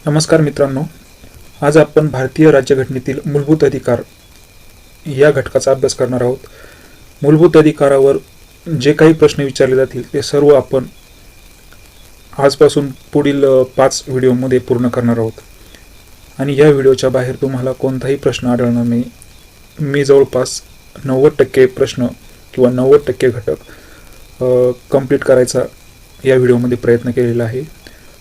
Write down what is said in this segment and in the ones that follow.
नमस्कार मित्रांनो, आज आपण भारतीय राज्यघटनेतील मूलभूत अधिकार या घटकाचा अभ्यास करणार आहोत. मूलभूत अधिकारावर जे काही प्रश्न विचारले जातील ते सर्व आपण आजपासून पुढील 5 व्हिडिओमध्ये पूर्ण करणार आहोत. आणि या व्हिडिओच्या बाहेर तुम्हाला कोणताही प्रश्न आढळणार नाही. मी जवळपास 90% प्रश्न किंवा 90% घटक कंप्लीट करायचा या व्हिडिओमध्ये प्रयत्न केलेला आहे.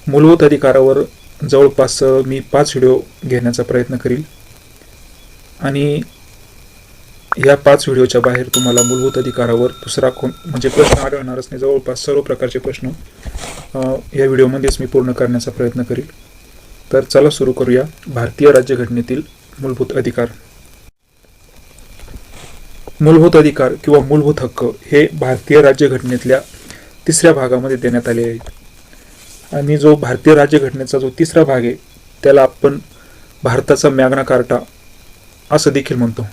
मूलभूत अधिकारावर जवळपास मी 5 व्हिडिओ घेण्याचा प्रयत्न करील आणि या 5 व्हिडिओच्या बाहेर तुम्हाला मूलभूत अधिकारावर दुसरा म्हणजे प्रश्न आढळणारच नाही. जवळपास सर्व प्रकारचे प्रश्न या व्हिडिओमध्येच मी पूर्ण करण्याचा प्रयत्न करील. तर चला सुरू करूया. भारतीय राज्यघटनेतील मूलभूत अधिकार. मूलभूत अधिकार किंवा मूलभूत हक्क हे भारतीय राज्यघटनेतल्या 3ऱ्या भागामध्ये देण्यात आले आहेत. आणि जो भारतीय राज्यघटनेचा जो 3रा भाग आहे त्याला आपण भारताचा मॅग्ना कार्टा असं देखील म्हणतो.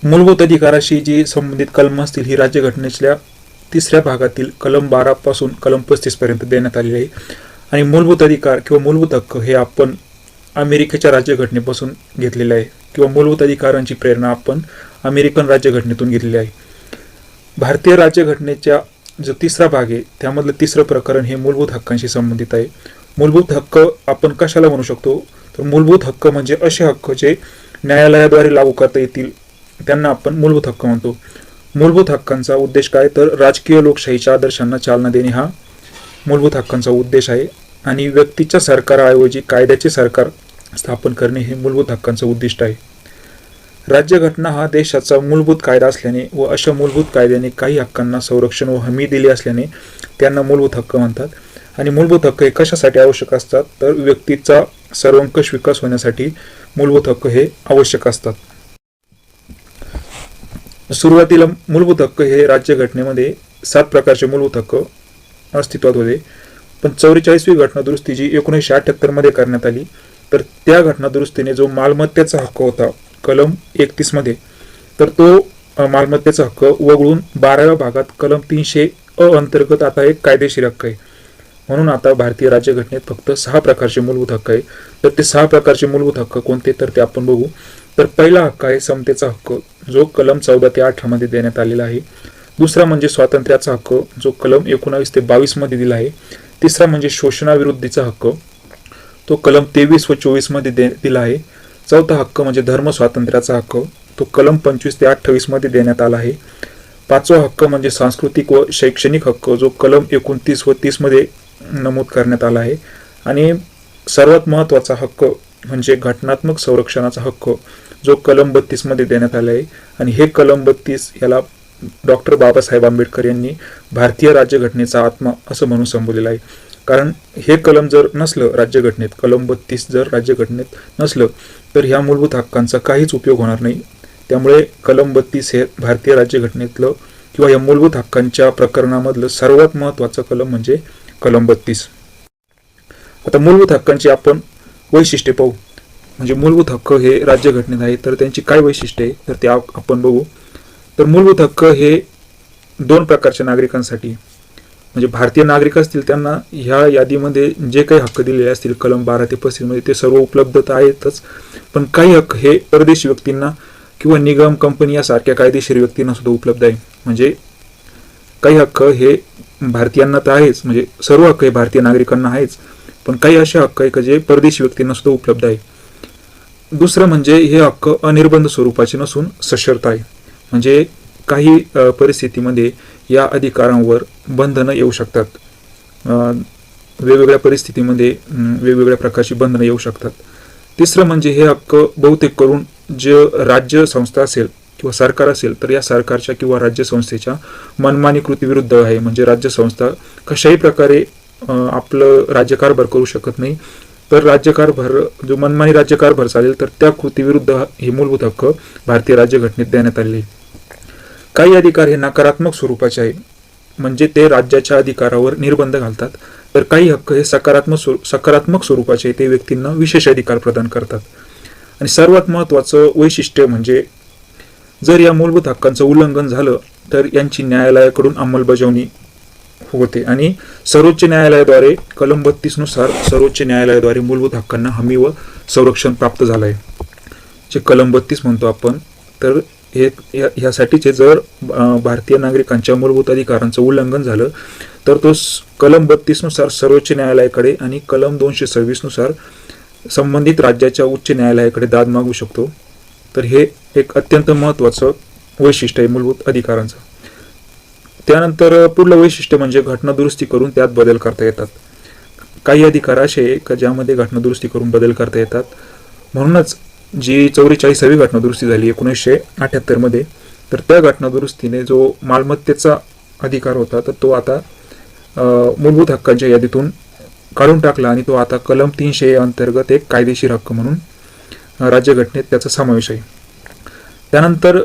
मूलभूत अधिकाराशी जी संबंधित कलम असतील ही राज्यघटनेच्या 3ऱ्या भागातील कलम 12 पासून कलम 35 पर्यंत देण्यात आलेली आहे. आणि मूलभूत अधिकार किंवा मूलभूत हक्क हे आपण अमेरिकेच्या राज्यघटनेपासून घेतलेले आहे किंवा मूलभूत अधिकारांची प्रेरणा आपण अमेरिकन राज्यघटनेतून घेतलेली आहे. भारतीय राज्यघटनेच्या जो 3रा भाग आहे त्यामधलं 3रं प्रकरण हे मूलभूत हक्कांशी संबंधित आहे. मूलभूत हक्क आपण कशाला म्हणू शकतो, तर मूलभूत हक्क म्हणजे असे हक्क जे न्यायालयाद्वारे लागू करता येतील त्यांना आपण मूलभूत हक्क म्हणतो. मूलभूत हक्कांचा उद्देश काय, तर राजकीय लोकशाहीच्या आदर्शांना चालना देणे हा मूलभूत हक्कांचा उद्देश आहे. आणि व्यक्तीच्या सरकाराऐवजी कायद्याचे सरकार स्थापन करणे हे मूलभूत हक्कांचं उद्दिष्ट आहे. राज्यघटना हा देशाचा मूलभूत कायदा असल्याने व अशा मूलभूत कायद्याने काही हक्कांना संरक्षण व हमी दिली असल्याने त्यांना मूलभूत हक्क म्हणतात. आणि मूलभूत हक्क हे कशासाठी आवश्यक असतात, तर व्यक्तीचा सर्वंकष विकास होण्यासाठी मूलभूत हक्क हे आवश्यक असतात. सुरुवातीला मूलभूत हक्क हे राज्यघटनेमध्ये 7 प्रकारचे मूलभूत हक्क अस्तित्वात होते. पण 44वी घटनादुरुस्ती जी 1978 मध्ये करण्यात आली, तर त्या घटनादुरुस्तीने जो मालमत्तेचा हक्क होता कलम 31 मध्ये, तर तो मालमत्तेचा हक्क वगळून 12व्या भागात कलम 300 अंतर्गत आता एक कायदेशीर हक्क आहे. म्हणून आता भारतीय राज्यघटनेत फक्त 6 प्रकारचे मूलभूत हक्क आहे. तर ते 6 प्रकारचे मूलभूत हक्क कोणते, तर ते आपण बघू. तर पहिला हक्क आहे समतेचा हक्क, जो कलम 14 ते 18 मध्ये देण्यात आलेला आहे. दुसरा म्हणजे स्वातंत्र्याचा हक्क, जो कलम 19 ते 22 मध्ये दिला आहे. तिसरा म्हणजे शोषणाविरुद्धीचा हक्क, तो कलम 23 व 24 मध्ये दिला आहे. चौथा हक्क म्हणजे धर्म स्वातंत्र्याचा हक्क, तो कलम 25 ते 28 मध्ये देण्यात आला आहे. 5वा हक्क म्हणजे सांस्कृतिक व शैक्षणिक हक्क, जो कलम 29 व 30 मध्ये नमूद करण्यात आला आहे. आणि सर्वात महत्त्वाचा हक्क म्हणजे घटनात्मक संरक्षणाचा हक्क, जो कलम 32 मध्ये देण्यात आला आहे. आणि हे कलम 32 याला डॉक्टर बाबासाहेब आंबेडकर यांनी भारतीय राज्यघटनेचा आत्मा असं म्हणून संबोधलेलं आहे. कारण हे कलम जर नसलं राज्यघटनेत, कलम 32 जर राज्यघटनेत नसलं तर ह्या मूलभूत हक्कांचा काहीच उपयोग होणार नाही. त्यामुळे कलम 32 हे भारतीय राज्यघटनेतलं किंवा या मूलभूत हक्कांच्या प्रकरणामधलं सर्वात महत्त्वाचं कलम म्हणजे कलम 32. आता मूलभूत हक्कांची आपण वैशिष्ट्ये पाहू. म्हणजे मूलभूत हक्क हे राज्यघटनेत आहे, तर त्यांची काय वैशिष्ट्ये आहे तर ते आपण बघू. तर मूलभूत हक्क हे 2 प्रकारच्या नागरिकांसाठी, म्हणजे भारतीय नागरिक असतील त्यांना ह्या यादीमध्ये जे काही हक्क दिलेले असतील कलम 12 ते 35 मध्ये ते सर्व उपलब्ध आहेतच. पण काही हक्क हे परदेशी व्यक्तींना किंवा निगम कंपनी यासारख्या कायदेशीर व्यक्तींना सुद्धा उपलब्ध आहे. म्हणजे काही हक्क हे भारतीयांना तर आहेच, म्हणजे सर्व हक्क हे भारतीय नागरिकांना आहेच, पण काही असे हक्क आहे जे परदेशी व्यक्तींना सुद्धा उपलब्ध आहे. दुसरं म्हणजे हे हक्क अनिर्बंध स्वरूपाचे नसून सशर्त आहे. म्हणजे काही परिस्थितीमध्ये या अधिकारांवर बंधनं येऊ शकतात. वेगवेगळ्या परिस्थितीमध्ये वेगवेगळ्या प्रकारची बंधनं येऊ शकतात. तिसरं म्हणजे हे हक्क बहुतेक करून जे राज्य संस्था असेल किंवा सरकार असेल तर या सरकारच्या किंवा राज्य संस्थेच्या मनमानी कृतीविरुद्ध आहे. म्हणजे राज्य संस्था कशाही प्रकारे आपलं राज्यकारभार करू शकत नाही. तर राज्यकारभार जो मनमानी राज्यकारभार चालेल तर त्या कृतीविरुद्ध हे मूलभूत हक्क भारतीय राज्यघटनेत देण्यात आलेले. काही अधिकार हे नकारात्मक स्वरूपाचे आहे, म्हणजे ते राज्याच्या अधिकारावर निर्बंध घालतात. तर काही हक्क हे सकारात्मक स्वरूपाचे, ते व्यक्तींना विशेष अधिकार प्रदान करतात. आणि सर्वात महत्त्वाचं वैशिष्ट्य म्हणजे जर या मूलभूत हक्कांचं उल्लंघन झालं तर यांची न्यायालयाकडून अंमलबजावणी होते आणि सर्वोच्च न्यायालयाद्वारे कलम 32 नुसार सर्वोच्च न्यायालयाद्वारे मूलभूत हक्कांना हमी व संरक्षण प्राप्त झालं आहे, जे कलम 32 म्हणतो आपण. तर ह्यासाठीचे जर भारतीय नागरिकांच्या मूलभूत अधिकारांचं उल्लंघन झालं तर तो कलम 32 नुसार सर्वोच्च न्यायालयाकडे आणि कलम 226 नुसार संबंधित राज्याच्या उच्च न्यायालयाकडे दाद मागू शकतो. तर हे एक अत्यंत महत्त्वाचं वैशिष्ट्य आहे मूलभूत अधिकारांचं. त्यानंतर पुढलं वैशिष्ट्य म्हणजे घटना दुरुस्ती करून त्यात बदल करता येतात. काही अधिकार असे आहे का ज्यामध्ये घटना दुरुस्ती करून बदल करता येतात. म्हणूनच जी 44वी घटना दुरुस्ती झाली 1978 मध्ये, तर त्या घटना दुरुस्तीने जो मालमत्तेचा अधिकार होता तर तो आता मूलभूत हक्कांच्या यादीतून काढून टाकला आणि तो आता कलम 300 अंतर्गत एक कायदेशीर हक्क म्हणून राज्यघटनेत त्याचा समावेश आहे. त्यानंतर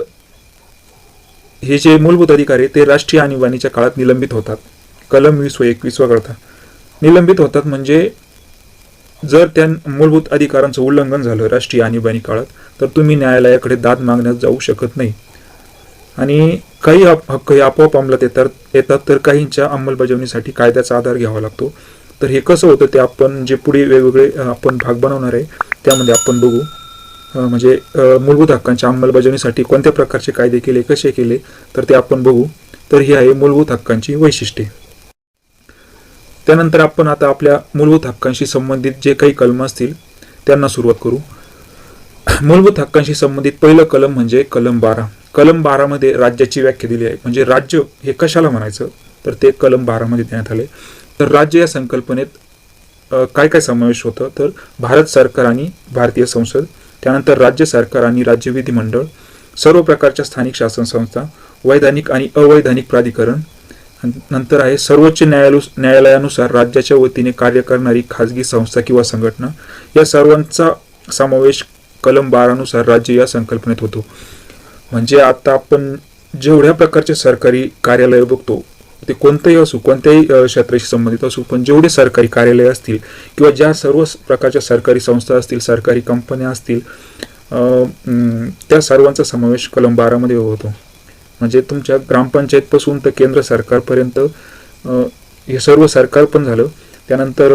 हे जे मूलभूत अधिकार आहे ते राष्ट्रीय आणीबाणीच्या काळात निलंबित होतात. कलम 20 व 21 वगळता निलंबित होतात. म्हणजे जर त्या मूलभूत अधिकारांचं उल्लंघन झालं राष्ट्रीय आणीबाणी काळात तर तुम्ही न्यायालयाकडे दाद मागण्यास जाऊ शकत नाही. आणि काही हक्क हे आपोआप अंमलात येतात तर काहींच्या अंमलबजावणीसाठी कायद्याचा आधार घ्यावा लागतो. तर हे कसं होतं ते आपण जे पुढे वेगवेगळे आपण भाग बनवणार आहे त्यामध्ये आपण बघू. म्हणजे मूलभूत हक्कांच्या अंमलबजावणीसाठी कोणत्या प्रकारचे कायदे केले, कसे केले, तर ते आपण बघू. तर ही आहे मूलभूत हक्कांची वैशिष्ट्ये. त्यानंतर आपण आता आपल्या मूलभूत हक्कांशी संबंधित जे काही कलम असतील त्यांना सुरुवात करू. मूलभूत हक्कांशी संबंधित पहिलं कलम म्हणजे कलम 12. कलम 12 मध्ये राज्याची व्याख्या दिली आहे. म्हणजे राज्य हे कशाला म्हणायचं तर ते कलम 12 मध्ये देण्यात आले. तर राज्य या संकल्पनेत काय काय समावेश होतं तर भारत सरकार आणि भारतीय संसद, त्यानंतर राज्य सरकार आणि राज्य विधिमंडळ, सर्व प्रकारच्या स्थानिक शासन संस्था, वैधानिक आणि अवैधानिक प्राधिकरण, नंतर आहे सर्वोच्च न्यायालयानुसार राज्याच्या वतीने कार्य करणारी खाजगी संस्था किंवा संघटना. या सर्वांचा समावेश कलम 12 नुसार राज्य या संकल्पनेत होतो. म्हणजे आता आपण जेवढ्या प्रकारचे सरकारी कार्यालय बघतो ते कोणतेही असू, कोणत्याही क्षेत्राशी संबंधित असू, पण जेवढे सरकारी कार्यालय असतील किंवा ज्या सर्व प्रकारच्या सरकारी संस्था असतील, सरकारी कंपन्या असतील, त्या सर्वांचा समावेश कलम 12 मध्ये होतो. म्हणजे तुमच्या ग्रामपंचायतपासून तर केंद्र सरकारपर्यंत हे सर्व सरकार पण झालं. त्यानंतर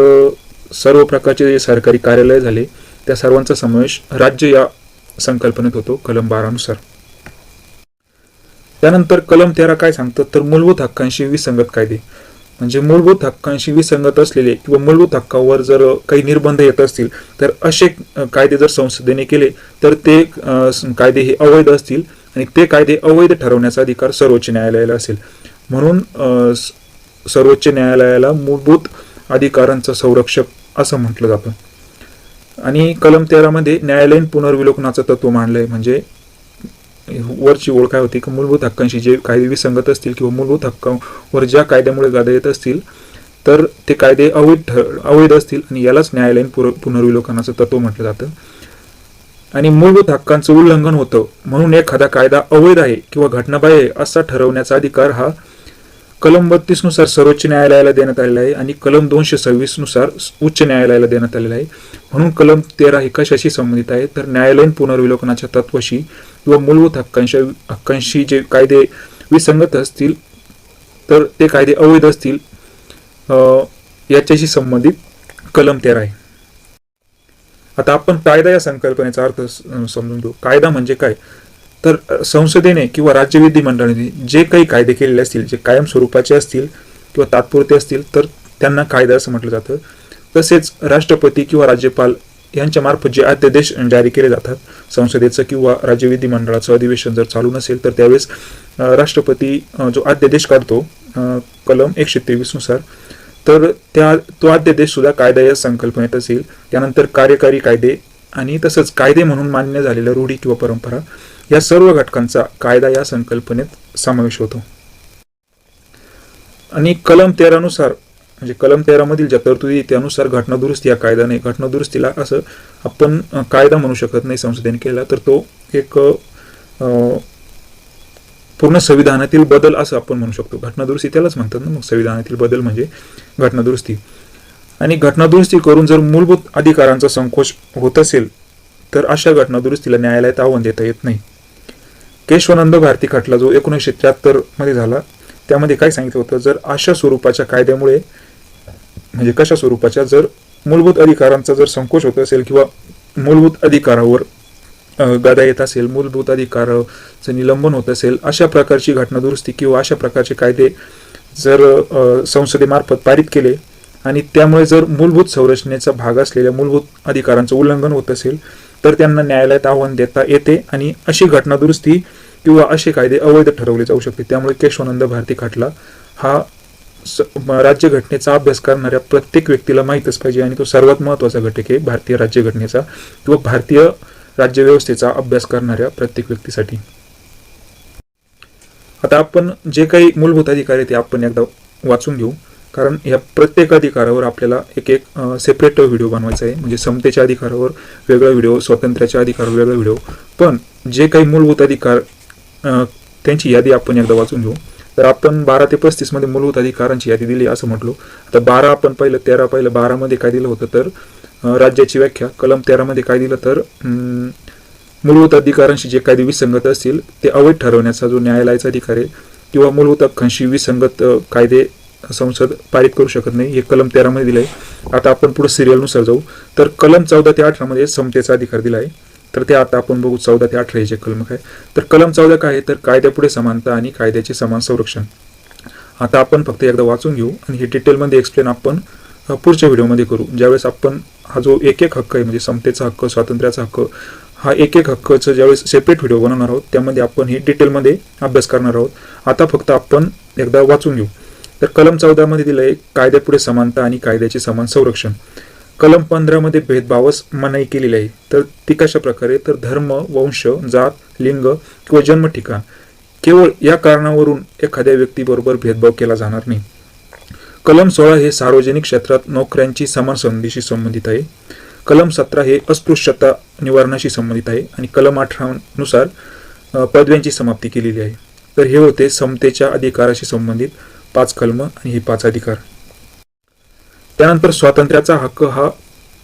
सर्व प्रकारचे जे सरकारी कार्यालय झाले त्या सर्वांचा समावेश राज्य या संकल्पनेत होतो कलम 12 नुसार. त्यानंतर कलम 13 काय सांगतं तर मूलभूत हक्कांशी विसंगत कायदे. म्हणजे मूलभूत हक्कांशी विसंगत असलेले किंवा मूलभूत हक्कावर जर काही निर्बंध येत असतील तर असे कायदे जर संसदेने केले तर ते कायदे हे अवैध असतील आणि ते कायदे अवैध ठरवण्याचा अधिकार सर्वोच्च न्यायालयाला असेल. म्हणून सर्वोच्च न्यायालयाला मूलभूत अधिकारांचा संरक्षक असं म्हटलं जातं. आणि कलम 13 मध्ये न्यायालयीन पुनर्विलोकनाचं तत्व मांडलंय. म्हणजे वरची ओळ काय होती की मूलभूत हक्कांशी जे कायदे विसंगत असतील किंवा मूलभूत हक्कांवर ज्या कायद्यामुळे गादा येत असतील तर ते कायदे अवैध असतील आणि यालाच न्यायालयीन पुनर्विलोकनाचं तत्व म्हटलं जातं. आणि मूलभूत हक्कांचं उल्लंघन होतं म्हणून एखादा कायदा अवैध आहे किंवा घटनाबाह्य आहे असा ठरवण्याचा अधिकार हा कलम 32 नुसार सर्वोच्च न्यायालयाला देण्यात आलेला आहे आणि कलम 226 नुसार उच्च न्यायालयाला देण्यात आलेला आहे. म्हणून कलम 13 हे कशाशी संबंधित आहे तर न्यायालयीन पुनर्विलोकनाच्या तत्वाशी किंवा मूलभूत हक्कांशी जे कायदे विसंगत असतील तर ते कायदे अवैध असतील याच्याशी संबंधित कलम 13 आहे. आता आपण कायदा या संकल्पनेचा अर्थ समजून घेऊ. कायदा म्हणजे काय तर संसदेने किंवा राज्य विधिमंडळाने जे काही कायदे केलेले असतील, जे कायम स्वरूपाचे असतील किंवा तात्पुरते असतील तर त्यांना कायदा असं म्हटलं जातं. तसेच राष्ट्रपती किंवा राज्यपाल यांच्या मार्फत जे अध्यादेश जारी केले जातात, संसदेचं किंवा राज्य विधिमंडळाचं अधिवेशन जर चालू नसेल तर त्यावेळेस राष्ट्रपती जो अध्यादेश काढतो कलम 123 नुसार तर तो अध्यादेश सुद्धा कायदा या संकल्पनेत असेल. त्यानंतर कार्यकारी कायदे आणि तसंच कायदे म्हणून मान्य झालेल्या रूढी किंवा परंपरा या सर्व घटकांचा कायदा या संकल्पनेत समावेश होतो. आणि कलम 13 नुसार म्हणजे कलम 13 मधील ज्या तरतुदी त्यानुसार घटना दुरुस्ती या कायदा नाही. घटना दुरुस्तीला असं आपण कायदा म्हणू शकत नाही संसदेने केला तर तो एक पूर्ण संविधानातील बदल असं आपण म्हणू शकतो. घटना दुरुस्ती त्यालाच म्हणतात ना मग संविधानातील बदल म्हणजे घटना दुरुस्ती. आणि घटना दुरुस्ती करून जर मूलभूत अधिकारांचा संकोच होत असेल तर अशा घटना दुरुस्तीला न्यायालयात आव्हान देता येत नाही. केशवानंद भारती खटला जो 1973 मध्ये झाला त्यामध्ये काय सांगितलं होतं, जर अशा स्वरूपाच्या कायद्यामुळे म्हणजे कशा स्वरूपाच्या, जर मूलभूत अधिकारांचा जर संकोच होत असेल किंवा मूलभूत अधिकारावर गदा येत असेल, मूलभूत अधिकाराचं निलंबन होत असेल, अशा प्रकारची घटनादुरुस्ती किंवा अशा प्रकारचे कायदे जर संसदेमार्फत पारित केले आणि त्यामुळे जर मूलभूत संरचनेचा भाग असलेल्या मूलभूत अधिकारांचं उल्लंघन होत असेल तर त्यांना न्यायालयात आव्हान देता येते आणि अशी घटनादुरुस्ती किंवा असे कायदे अवैध ठरवले जाऊ शकते. त्यामुळे केशवानंद भारती खटला हा राज्यघटनेचा अभ्यास करणाऱ्या प्रत्येक व्यक्तीला माहीतच पाहिजे आणि तो सर्वात महत्त्वाचा घटक आहे भारतीय राज्यघटनेचा किंवा भारतीय राज्यव्यवस्थेचा अभ्यास करणाऱ्या प्रत्येक व्यक्तीसाठी. आता आपण जे काही मूलभूत अधिकार आहेत ते आपण एकदा वाचून घेऊ, कारण या प्रत्येक अधिकारावर आपल्याला एक सेपरेट व्हिडिओ बनवायचा आहे. म्हणजे समतेच्या अधिकारावर वेगळा व्हिडिओ, स्वातंत्र्याच्या अधिकारावर वेगळा व्हिडिओ, पण जे काही मूलभूत अधिकार त्यांची यादी आपण एकदा वाचून घेऊ. तर आपण 12 ते 35 मध्ये मूलभूत अधिकारांची यादी दिली असं म्हटलो. आता 12 आपण पहिलं 12 मध्ये काय दिलं होतं तर राज्याची व्याख्या, कलम 13 मध्ये काय दिलं तर मूलभूत अधिकारांशी जे कायदे विसंगत असतील ते अवैध ठरवण्याचा जो न्यायालयाचा अधिकार आहे किंवा मूलभूत हक्कांशी विसंगत कायदे संसद पारित करू शकत नाही, हे कलम 13 मध्ये दिलंय. आता आपण पुढे सिरियलनुसार जाऊ. तर कलम 14 ते 18 मध्ये समतेचा अधिकार दिला आहे. तर ते आता आपण बघू 14 ते 18 हे कलम काय. तर कलम 14 काय आहे तर कायद्यापुढे समानता आणि कायद्याचे समान संरक्षण. आता आपण फक्त एकदा वाचून घेऊ आणि हे डिटेलमध्ये एक्सप्लेन आपण पुढच्या व्हिडिओमध्ये करू. ज्यावेळेस आपण हा जो एक हक्क आहे म्हणजे समतेचा हक्क, स्वातंत्र्याचा हक्क, हा एक हक्काचं ज्यावेळेस सेपरेट व्हिडिओ बनवणार आहोत त्यामध्ये आपण हे डिटेलमध्ये अभ्यास करणार आहोत. आता फक्त आपण एकदा वाचून घेऊ. तर कलम 14 मध्ये दिलं आहे कायद्यापुढे समानता आणि कायद्याचे समान संरक्षण. कलम 15 मध्ये भेदभावास मनाई केलेली आहे. तर ती कशा प्रकारे तर धर्म, वंश, जात, लिंग किंवा जन्म ठिकाण केवळ या कारणावरून एखाद्या व्यक्तीबरोबर भेदभाव केला जाणार नाही. कलम 16 हे सार्वजनिक क्षेत्रात नोकऱ्यांची समान संधीशी संबंधित आहे. कलम 17 हे अस्पृश्यता निवारणाशी संबंधित आहे आणि कलम 18 नुसार पदव्यांची समाप्ती केलेली आहे. तर हे होते समतेच्या अधिकाराशी संबंधित 5 कलम आणि हे 5 अधिकार. त्यानंतर स्वातंत्र्याचा हक्क हा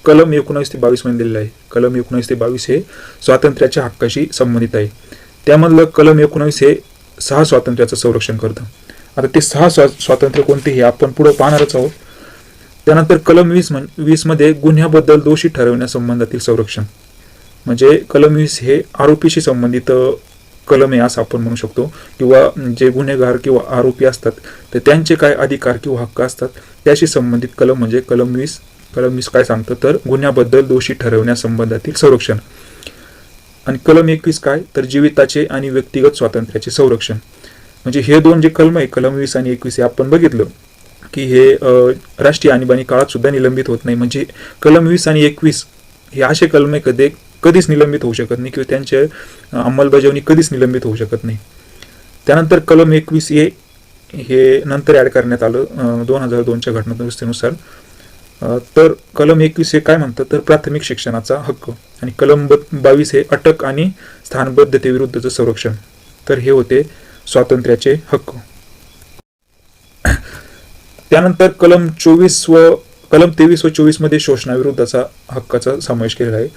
कलम 19 ते 22 मध्ये दिलेला आहे. कलम 19 ते 22 हे स्वातंत्र्याच्या हक्काशी संबंधित आहे. त्यामधलं कलम 19 हे 6 स्वातंत्र्याचं संरक्षण करतं. आता ते 6 स्वातंत्र्य कोणते हे आपण पुढे पाहणारच आहोत. त्यानंतर कलम 20 मध्ये गुन्ह्याबद्दल दोषी ठरवण्यासंबंधातील संरक्षण. म्हणजे कलम 20 हे आरोपीशी संबंधित कलम आहे असं आपण म्हणू शकतो, किंवा जे गुन्हेगार किंवा आरोपी असतात तर त्यांचे काय अधिकार किंवा हक्क असतात त्याशी संबंधित कलम म्हणजे कलम 20. कलम 20 काय सांगतं तर गुन्ह्याबद्दल दोषी ठरवण्यासंबंधातील संरक्षण. आणि कलम 21 काय तर जीविताचे आणि व्यक्तिगत स्वातंत्र्याचे संरक्षण. म्हणजे हे दोन जे कलम आहे कलम 20 आणि 21 हे आपण बघितलं की हे राष्ट्रीय आणीबाणी काळात सुद्धा निलंबित होत नाही. म्हणजे कलम 20 आणि 21 हे असे कलम आहे कधीच निलंबित होऊ शकत नाही किंवा त्यांची अंमलबजावणी कधीच निलंबित होऊ शकत नाही. त्यानंतर कलम 21 हे नंतर ऍड करण्यात आलं 2002च्या घटनादुरुस्तीनुसार. तर कलम 21 हे काय म्हणतं तर प्राथमिक शिक्षणाचा हक्क. आणि कलम 22 हे अटक आणि स्थानबद्धतेविरुद्धचं संरक्षण. तर हे होते स्वातंत्र्याचे हक्क. त्यानंतर कलम 23 व 24 मध्ये शोषणाविरुद्धचा हक्काचा समावेश केलेला आहे.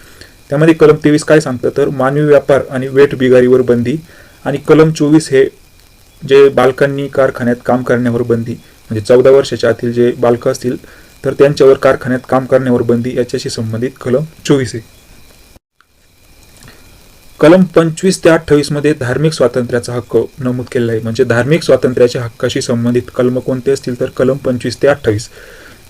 त्यामध्ये कलम 23 काय सांगतं तर मानवी व्यापार आणि वेठबिगारीवर बंदी. आणि कलम 24 हे जे बालकांनी कारखान्यात काम करण्यावर बंदी, म्हणजे 14 वर्षाच्या आतील जे बालकं असतील तर त्यांच्यावर कारखान्यात काम करण्यावर बंदी याच्याशी संबंधित कलम 24 आहे. कलम 25 ते 28 मध्ये धार्मिक स्वातंत्र्याचा हक्क नमूद केलेला आहे. म्हणजे धार्मिक स्वातंत्र्याच्या हक्काशी संबंधित कलम कोणते असतील तर कलम 25 ते 28.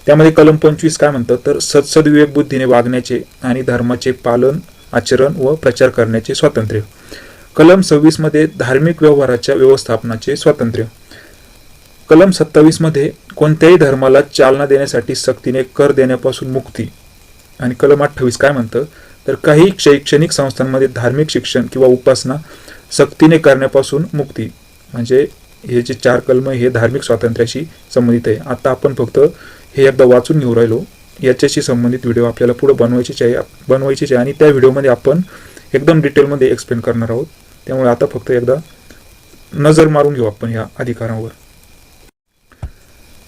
त्यामध्ये कलम 25 काय म्हणतं तर सद्विवेक बुद्धीने वागण्याचे आणि धर्माचे पालन, आचरण व प्रचार करण्याचे स्वातंत्र्य. कलम 26 मध्ये धार्मिक व्यवहाराच्या व्यवस्थापनाचे स्वातंत्र्य. कलम 27 मध्ये कोणत्याही धर्माला चालना देण्यासाठी सक्तीने कर देण्यापासून मुक्ती. आणि कलम 28 काय म्हणतं तर काही शैक्षणिक संस्थांमध्ये धार्मिक शिक्षण किंवा उपासना सक्तीने करण्यापासून मुक्ती. म्हणजे हे जे 4 कलम हे धार्मिक स्वातंत्र्याशी संबंधित आहे. आता आपण फक्त हे एकदा वाचून घेऊ राहिलो. याच्याशी संबंधित व्हिडिओ आपल्याला पुढे बनवायचेच आहे आणि त्या व्हिडिओमध्ये आपण एकदम डिटेलमध्ये एक्सप्लेन करणार आहोत. त्यामुळे आता फक्त एकदा नजर मारून घेऊ आपण या अधिकारांवर.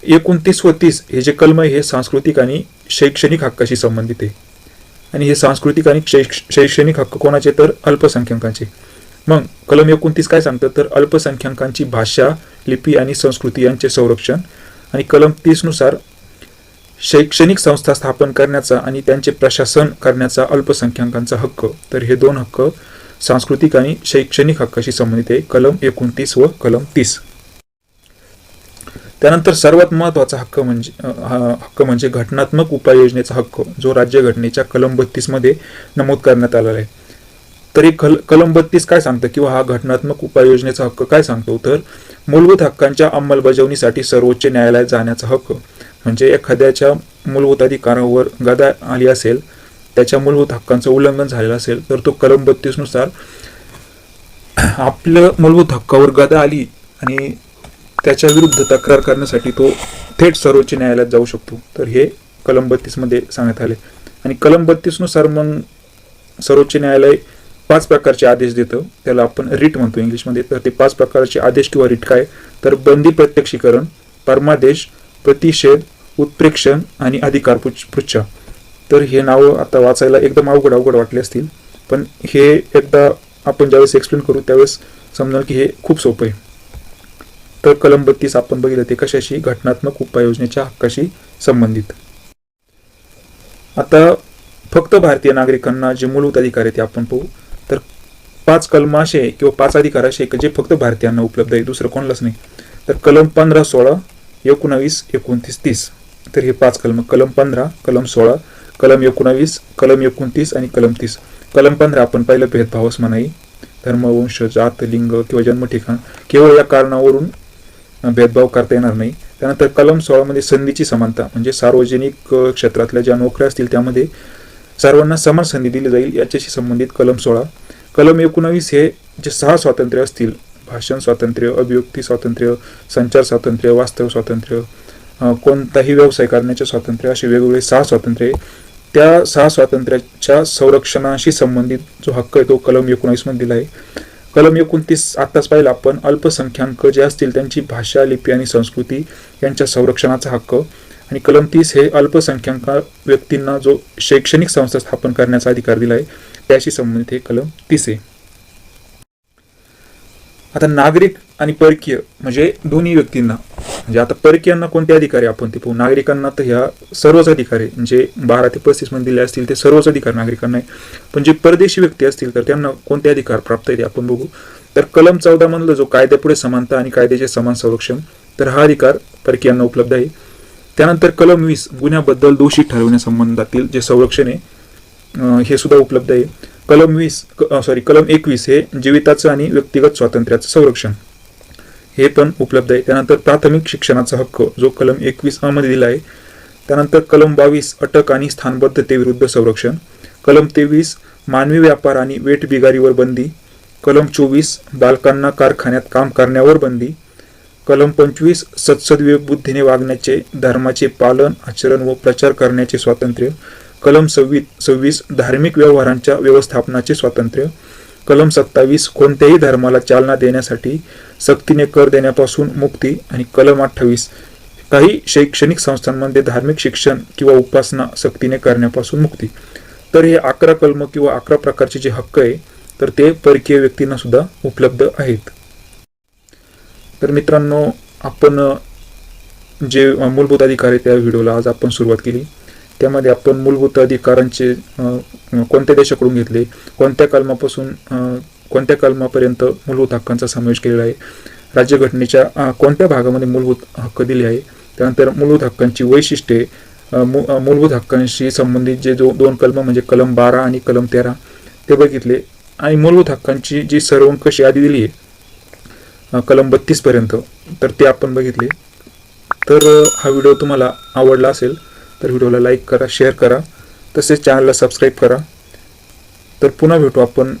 29 व 30 हे जे कलम आहे हे सांस्कृतिक आणि शैक्षणिक हक्काशी संबंधित आहे. आणि हे सांस्कृतिक आणि शैक्षणिक हक्क कोणाचे तर अल्पसंख्याकांचे. मग कलम 29 काय सांगतं तर अल्पसंख्याकांची भाषा, लिपी आणि संस्कृती यांचे संरक्षण. आणि कलम 30 नुसार शैक्षणिक संस्था स्थापन करण्याचा आणि त्यांचे प्रशासन करण्याचा अल्पसंख्याकांचा हक्क. तर हे दोन हक्क सांस्कृतिक आणि शैक्षणिक हक्काशी संबंधित आहे, कलम 29 व कलम 30. त्यानंतर सर्वात महत्त्वाचा हक्क म्हणजे घटनात्मक उपाययोजनेचा हक्क, जो राज्यघटनेच्या कलम 32 मध्ये नमूद करण्यात आलेला आहे. तर कलम 32 काय सांगतं किंवा हा घटनात्मक उपाययोजनेचा हक्क काय सांगतो तर मूलभूत हक्कांच्या अंमलबजावणीसाठी सर्वोच्च न्यायालयात जाण्याचा हक्क. म्हणजे एखाद्याच्या मूलभूत अधिकारावर गदा आली असेल, त्याच्या मूलभूत हक्कांचं उल्लंघन झालेलं असेल, तर तो कलम 32 नुसार आपल्या मूलभूत हक्कावर गदा आली आणि त्याच्या विरुद्ध तक्रार करण्यासाठी तो थेट सर्वोच्च न्यायालयात जाऊ शकतो. तर हे कलम 32 मध्ये सांगण्यात आले. आणि कलम 32 नुसार मग सर्वोच्च न्यायालय 5 प्रकारचे आदेश देतं, त्याला आपण रिट म्हणतो इंग्लिशमध्ये. तर ते 5 प्रकारचे आदेश किंवा रिट काय तर बंदी प्रत्यक्षीकरण, परमादेश, प्रतिषेध, उत्प्रेक्षण आणि अधिकार पृच्छा. तर हे नावं आता वाचायला एकदम अवघड वाटले असतील, पण हे एकदा आपण ज्यावेळेस एक्सप्लेन करू त्यावेळेस समजेल की हे खूप सोपं आहे. तर कलम 32 आपण बघितलं ते कशाशी, घटनात्मक उपाययोजनेच्या हक्काशी संबंधित. आता फक्त भारतीय नागरिकांना जे मूलभूत अधिकार आहेत ते आपण पाहू. तर 5 कलम असे किंवा 5 अधिकार असे जे फक्त भारतीयांना उपलब्ध आहे, दुसरं कोणालाच नाही. तर कलम 15, 16, 19, 29, 30. तर हे 5 कलम, कलम 15, कलम 16, कलम 19, कलम 29 आणि कलम 30. कलम 15 आपण पाहिलं भेदभावच म्हणाई, धर्म, वंश, जात, लिंग किंवा जन्म ठिकाण केवळ या कारणावरून भेदभाव करता येणार नाही. त्यानंतर कलम 16 मध्ये संधीची समानता, म्हणजे सार्वजनिक क्षेत्रातल्या ज्या नोकऱ्या असतील त्यामध्ये सर्वांना समान संधी दिली जाईल याच्याशी संबंधित कलम 16. कलम 19 हे जे 6 स्वातंत्र्य असतील, भाषण स्वातंत्र्य, अभिव्यक्ती स्वातंत्र्य, संचार स्वातंत्र्य, वास्तव स्वातंत्र्य, कोणताही व्यवसाय करण्याचे स्वातंत्र्य, असे वेगवेगळे 6 स्वातंत्र्य, त्या 6 स्वातंत्र्याच्या संरक्षणाशी संबंधित जो हक्क आहे तो कलम 19 मध्ये दिला आहे. कलम 29 आत्ताच पाहिलं आपण, अल्पसंख्याक जे असतील त्यांची भाषा, लिपी आणि संस्कृती यांच्या संरक्षणाचा हक्क. आणि कलम 30 हे अल्पसंख्याक व्यक्तींना जो शैक्षणिक संस्था स्थापन करण्याचा अधिकार दिला आहे त्याशी संबंधित हे कलम 30 आहे. आता नागरिक आणि परकीय म्हणजे दोन्ही व्यक्तींना, म्हणजे आता परकीयांना कोणते अधिकार आहे आपण ते पाहू. नागरिकांना तर ह्या सर्वच अधिकार आहे, म्हणजे 12 ते 35 मध्ये दिले असतील ते सर्वच अधिकार नागरिकांना आहे. पण जे परदेशी व्यक्ती असतील तर त्यांना कोणते अधिकार प्राप्त आहे ते आपण बघू. तर कलम 14 मधलं जो कायद्यापुढे समानता आणि कायद्याचे समान संरक्षण, तर हा अधिकार परकीयांना उपलब्ध आहे. त्यानंतर कलम 20 गुन्ह्याबद्दल दोषी ठरवण्यासंबंधातील जे संरक्षण आहे हे सुद्धा उपलब्ध आहे. कलम 21 हे जीविताचं आणि व्यक्तिगत स्वातंत्र्याचं संरक्षण हे पण उपलब्ध आहे. त्यानंतर प्राथमिक शिक्षणाचा हक्क जो कलम 21 मध्ये दिला आहे. त्यानंतर कलम 22 अटक आणि स्थानबद्धतेविरुद्ध संरक्षण. कलम 23 मानवी व्यापार आणि वेठबिगारीवर बंदी. कलम 24 बालकांना कारखान्यात काम करण्यावर बंदी. कलम 25 सद्सद्विवेक बुद्धीने वागण्याचे, धर्माचे पालन, आचरण व प्रचार करण्याचे स्वातंत्र्य. कलम 26 धार्मिक व्यवहारांच्या व्यवस्थापनाचे स्वातंत्र्य. कलम 27 कोणत्याही धर्माला चालना देण्यासाठी सक्तीने कर देण्यापासून मुक्ती. आणि कलम 28 काही शैक्षणिक संस्थांमध्ये धार्मिक शिक्षण किंवा उपासना सक्तीने करण्यापासून मुक्ती. तर हे 11 कलम किंवा 11 प्रकारचे जे हक्क आहे तर ते परकीय व्यक्तींना सुद्धा उपलब्ध आहेत. तर मित्रांनो, आपण जे मूलभूत अधिकार आहे त्या व्हिडिओला आज आपण सुरुवात केली. त्यामध्ये आपण मूलभूत अधिकारांचे कोणत्या देशाकडून घेतले, कोणत्या कलमापासून कोणत्या कलमापर्यंत मूलभूत हक्कांचा समावेश केलेला आहे, राज्यघटनेच्या कोणत्या भागामध्ये मूलभूत हक्क दिले आहे, त्यानंतर मूलभूत हक्कांची वैशिष्ट्ये, मूलभूत हक्कांशी संबंधित जे 2 कलम म्हणजे कलम 12 आणि कलम 13 ते बघितले. आणि मूलभूत हक्कांची जी सर्वंकष यादी दिली आहे कलम 32 पर्यंत तर ते आपण बघितले. तर हा व्हिडिओ तुम्हाला आवडला असेल तर व्हिडिओला लाईक करा, शेअर करा, तसेच चॅनलला सबस्क्राईब करा. तर पुन्हा भेटू आपण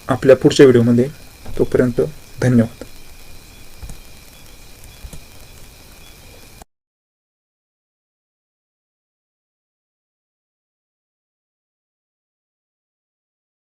आपल्या पुढच्या व्हिडिओमध्ये. तोपर्यंत धन्यवाद.